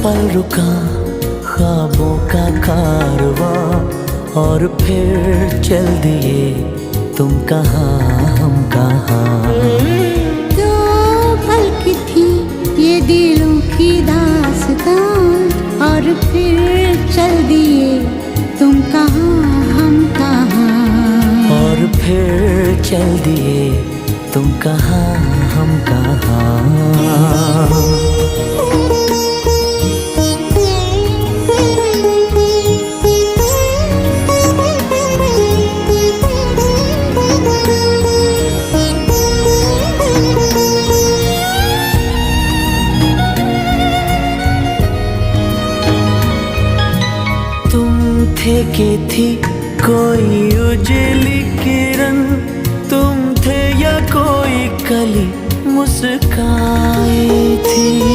पल रुका ख्वाबों का कारवां, और फिर चल दिए तुम कहाँ हम कहाँ। दो पल की थी ये दिलों की दास्तां, और फिर चल दिए तुम कहाँ हम कहाँ। और फिर चल दिए तुम कहाँ हम कहाँ। थे कि थी कोई उजली किरण, तुम थे या कोई कली मुस्काई थी।